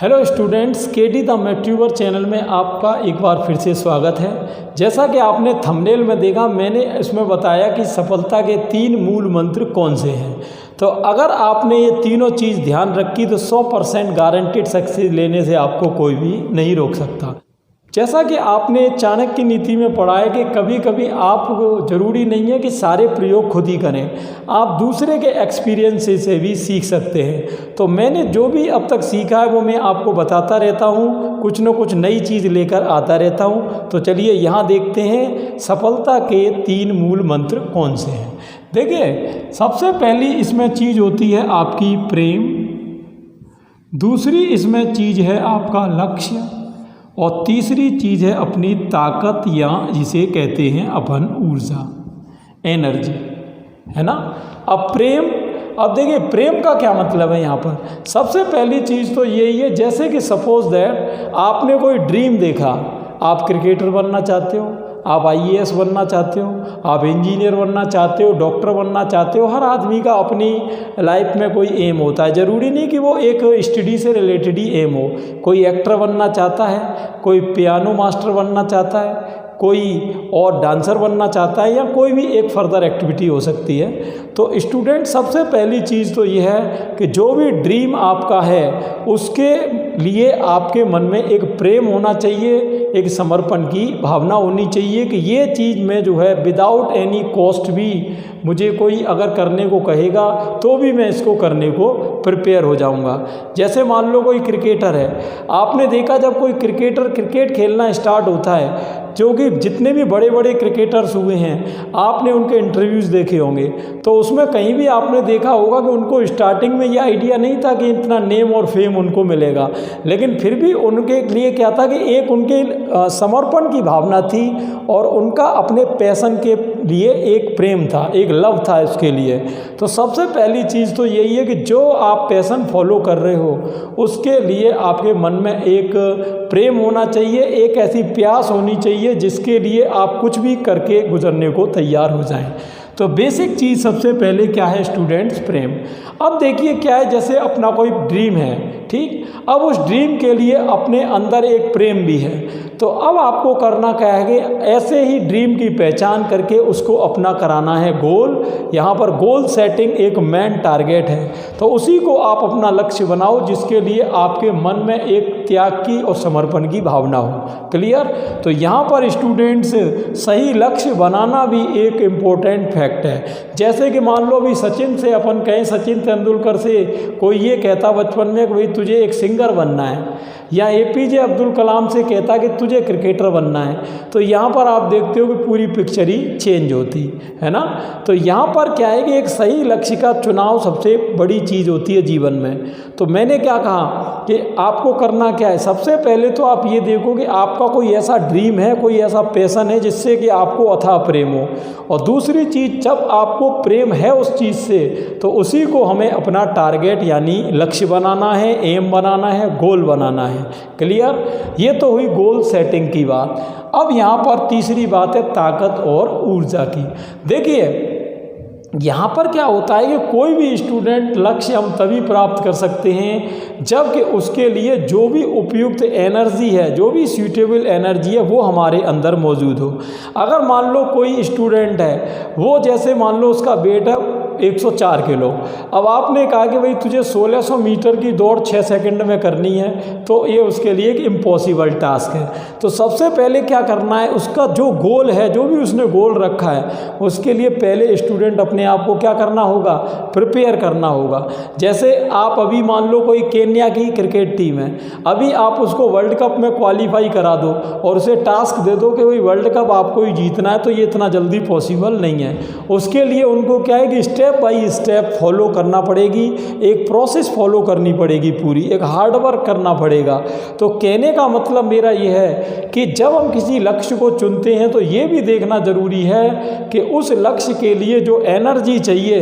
Hello students, KD the MathTuber channel में आपका एक बार फिर से स्वागत है। जैसा कि आपने थंबनेल में देखा, मैंने इसमें बताया कि सफलता के 3 मूल मंत्र कौन से हैं। तो अगर आपने ये तीनों चीज़ ध्यान रखी तो 100% गारंटीड सक्सेस लेने से आपको कोई भी नहीं रोक सकता। जैसा कि आपने चाणक्य की नीति में पढ़ा है कि कभी कभी आप ज़रूरी नहीं है कि सारे प्रयोग खुद ही करें, आप दूसरे के एक्सपीरियंस से भी सीख सकते हैं। तो मैंने जो भी अब तक सीखा है वो मैं आपको बताता रहता हूँ, कुछ न कुछ नई चीज़ लेकर आता रहता हूँ। तो चलिए यहाँ देखते हैं सफलता के 3 मूल मंत्र कौन से हैं। देखिए, सबसे पहली इसमें चीज़ होती है आपकी प्रेम, दूसरी इसमें चीज़ है आपका लक्ष्य, और तीसरी चीज़ है अपनी ताकत, या जिसे कहते हैं अपन ऊर्जा, एनर्जी, है ना। अब प्रेम, अब देखिए प्रेम का क्या मतलब है यहाँ पर। सबसे पहली चीज़ तो यही है, जैसे कि सपोज दैट आपने कोई ड्रीम देखा, आप क्रिकेटर बनना चाहते हो, आप IAS बनना चाहते हो, आप इंजीनियर बनना चाहते हो, डॉक्टर बनना चाहते हो। हर आदमी का अपनी लाइफ में कोई एम होता है, ज़रूरी नहीं कि वो एक स्टडी से रिलेटेड ही एम हो। कोई एक्टर बनना चाहता है, कोई पियानो मास्टर बनना चाहता है, कोई और डांसर बनना चाहता है, या कोई भी एक फर्दर एक्टिविटी हो सकती है। तो स्टूडेंट, सबसे पहली चीज़ तो ये है कि जो भी ड्रीम आपका है उसके लिए आपके मन में एक प्रेम होना चाहिए, एक समर्पण की भावना होनी चाहिए कि ये चीज़ में जो है विदाउट एनी कॉस्ट भी मुझे कोई अगर करने को कहेगा तो भी मैं इसको करने को प्रिपेयर हो जाऊंगा। जैसे मान लो कोई क्रिकेटर है, आपने देखा जब कोई क्रिकेटर क्रिकेट खेलना स्टार्ट होता है, जो कि जितने भी बड़े बड़े क्रिकेटर्स हुए हैं आपने उनके इंटरव्यूज़ देखे होंगे, तो उसमें कहीं भी आपने देखा होगा कि उनको स्टार्टिंग में ये आइडिया नहीं था कि इतना नेम और फेम उनको मिलेगा, लेकिन फिर भी उनके लिए क्या था कि एक उनके समर्पण की भावना थी और उनका अपने पैशन के लिए एक प्रेम था, एक लव था उसके लिए। तो सबसे पहली चीज़ तो यही है कि जो आप पैशन फॉलो कर रहे हो उसके लिए आपके मन में एक प्रेम होना चाहिए, एक ऐसी प्यास होनी चाहिए जिसके लिए आप कुछ भी करके गुजरने को तैयार हो जाएं। तो बेसिक चीज़ सबसे पहले क्या है स्टूडेंट्स? प्रेम। अब देखिए क्या है, जैसे अपना कोई ड्रीम है, ठीक, अब उस ड्रीम के लिए अपने अंदर एक प्रेम भी है। तो अब आपको करना क्या है कि ऐसे ही ड्रीम की पहचान करके उसको अपना कराना है गोल। यहाँ पर गोल सेटिंग एक मेन टारगेट है, तो उसी को आप अपना लक्ष्य बनाओ जिसके लिए आपके मन में एक त्याग की और समर्पण की भावना हो। क्लियर? तो यहाँ पर स्टूडेंट्स सही लक्ष्य बनाना भी एक इम्पोर्टेंट फैक्ट है। जैसे कि मान लो भी सचिन से अपन कहें, सचिन तेंदुलकर से कोई ये कहता बचपन में कि भाई तुझे एक सिंगर बनना है, या APJ अब्दुल कलाम से कहता कि तुझे क्रिकेटर बनना है, तो यहाँ पर आप देखते हो कि पूरी पिक्चर ही चेंज होती है ना। तो यहाँ पर क्या है कि एक सही लक्ष्य का चुनाव सबसे बड़ी चीज़ होती है जीवन में। तो मैंने क्या कहा कि आपको करना क्या है, सबसे पहले तो आप ये देखो कि आपका कोई ऐसा ड्रीम है, कोई ऐसा पैशन है जिससे कि आपको अथाह प्रेम हो। और दूसरी चीज़, जब आपको प्रेम है उस चीज़ से तो उसी को हमें अपना टारगेट यानी लक्ष्य बनाना है, एम बनाना है, गोल बनाना है। क्लियर? ये तो हुई गोल सेटिंग की बात। अब यहाँ पर तीसरी बात है ताकत और ऊर्जा की। देखिए यहाँ पर क्या होता है कि कोई भी स्टूडेंट लक्ष्य हम तभी प्राप्त कर सकते हैं जबकि उसके लिए जो भी उपयुक्त एनर्जी है, जो भी सूटेबल एनर्जी है वो हमारे अंदर मौजूद हो। अगर मान लो कोई स्टूडेंट है, वो जैसे मान लो उसका वेट है 104 किलो, अब आपने कहा कि भाई तुझे 1600 मीटर की दौड़ 6 सेकंड में करनी है, तो ये उसके लिए एक इम्पॉसिबल टास्क है। तो सबसे पहले क्या करना है, उसका जो गोल है, जो भी उसने गोल रखा है, उसके लिए पहले स्टूडेंट अपने आप को क्या करना होगा, प्रिपेयर करना होगा। जैसे आप अभी मान लो कोई केन्या की क्रिकेट टीम है, अभी आप उसको वर्ल्ड कप में क्वालिफाई करा दो और उसे टास्क दे दो कि भाई वर्ल्ड कप आपको ही जीतना है, तो ये इतना जल्दी पॉसिबल नहीं है। उसके लिए उनको क्या है कि स्टेप बाय स्टेप फॉलो करना पड़ेगी, एक प्रोसेस फॉलो करनी पड़ेगी, पूरी एक हार्ड वर्क करना पड़ेगा। तो कहने का मतलब मेरा ये है कि जब हम किसी लक्ष्य को चुनते हैं तो ये भी देखना जरूरी है कि उस लक्ष्य के लिए जो एनर्जी चाहिए,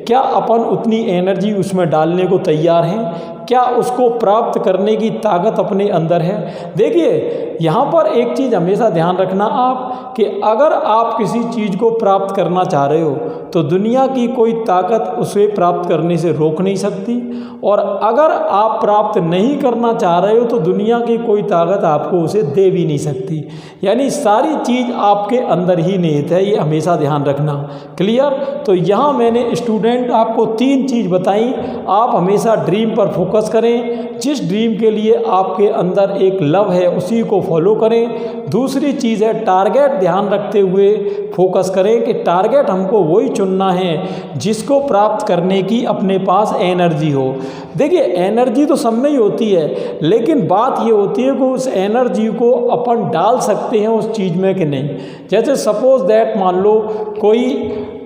क्या अपन उतनी एनर्जी उसमें डालने को तैयार हैं, क्या उसको प्राप्त करने की ताकत अपने अंदर है। देखिए यहाँ पर एक चीज़ हमेशा ध्यान रखना आप कि अगर आप किसी चीज़ को प्राप्त करना चाह रहे हो तो दुनिया की कोई ताकत उसे प्राप्त करने से रोक नहीं सकती, और अगर आप प्राप्त नहीं करना चाह रहे हो तो दुनिया की कोई ताकत आपको उसे दे भी नहीं सकती। यानी सारी चीज़ आपके अंदर ही निहित है, ये हमेशा ध्यान रखना। क्लियर? तो यहाँ मैंने स्टूडेंट आपको 3 चीज़ बताई। आप हमेशा ड्रीम पर फोकस करें, जिस ड्रीम के लिए आपके अंदर एक लव है उसी को फॉलो करें। दूसरी चीज़ है टारगेट ध्यान रखते हुए फोकस करें कि टारगेट हमको वही चुनना है जिसको प्राप्त करने की अपने पास एनर्जी हो। देखिए एनर्जी तो सब में ही होती है, लेकिन बात ये होती है कि उस एनर्जी को अपन डाल सकते हैं उस चीज़ में कि नहीं। जैसे सपोज दैट मान लो कोई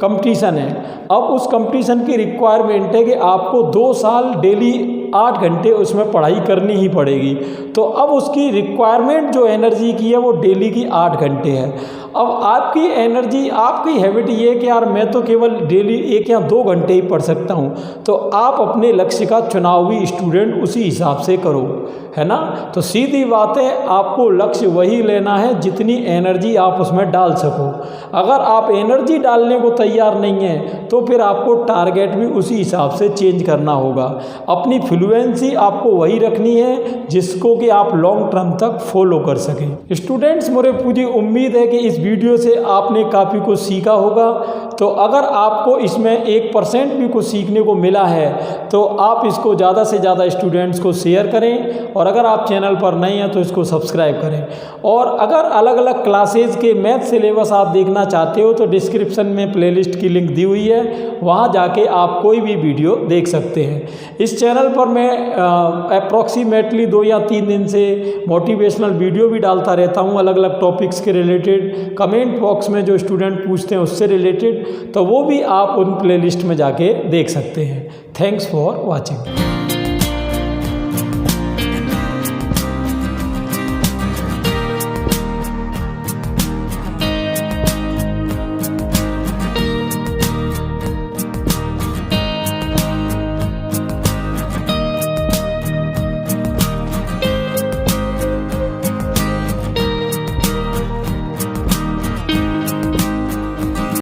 कंपटीशन है, अब उस कंपटीशन की रिक्वायरमेंट है कि आपको 2 साल डेली 8 घंटे उसमें पढ़ाई करनी ही पड़ेगी। तो अब उसकी रिक्वायरमेंट जो एनर्जी की है वो डेली की 8 घंटे है। अब आपकी एनर्जी, आपकी हैबिट ये है कि यार मैं तो केवल डेली 1 या 2 घंटे ही पढ़ सकता हूँ, तो आप अपने लक्ष्य का चुनाव भी स्टूडेंट उसी हिसाब से करो, है ना। तो सीधी बात है, आपको लक्ष्य वही लेना है जितनी एनर्जी आप उसमें डाल सको। अगर आप एनर्जी डालने को तैयार नहीं हैं तो फिर आपको टारगेट भी उसी हिसाब से चेंज करना होगा। अपनी फ्लुएंसी आपको वही रखनी है जिसको कि आप लॉन्ग टर्म तक फॉलो कर सकें। स्टूडेंट्स, मुझे पूरी उम्मीद है कि इस वीडियो से आपने काफ़ी कुछ सीखा होगा। तो अगर आपको इसमें 1% भी कुछ सीखने को मिला है तो आप इसको ज़्यादा से ज़्यादा स्टूडेंट्स को शेयर करें, और अगर आप चैनल पर नए हैं तो इसको सब्सक्राइब करें। और अगर अलग अलग क्लासेज के मैथ सिलेबस आप देखना चाहते हो तो डिस्क्रिप्शन में प्लेलिस्ट की लिंक दी हुई है, वहाँ जाके आप कोई भी वीडियो देख सकते हैं। इस चैनल पर मैं अप्रॉक्सीमेटली 2 या 3 दिन से मोटिवेशनल वीडियो भी डालता रहता हूँ, अलग अलग टॉपिक्स के रिलेटेड। कमेंट बॉक्स में जो स्टूडेंट पूछते हैं उससे रिलेटेड, तो वो भी आप उन प्लेलिस्ट में जाके देख सकते हैं। Thanks for watching.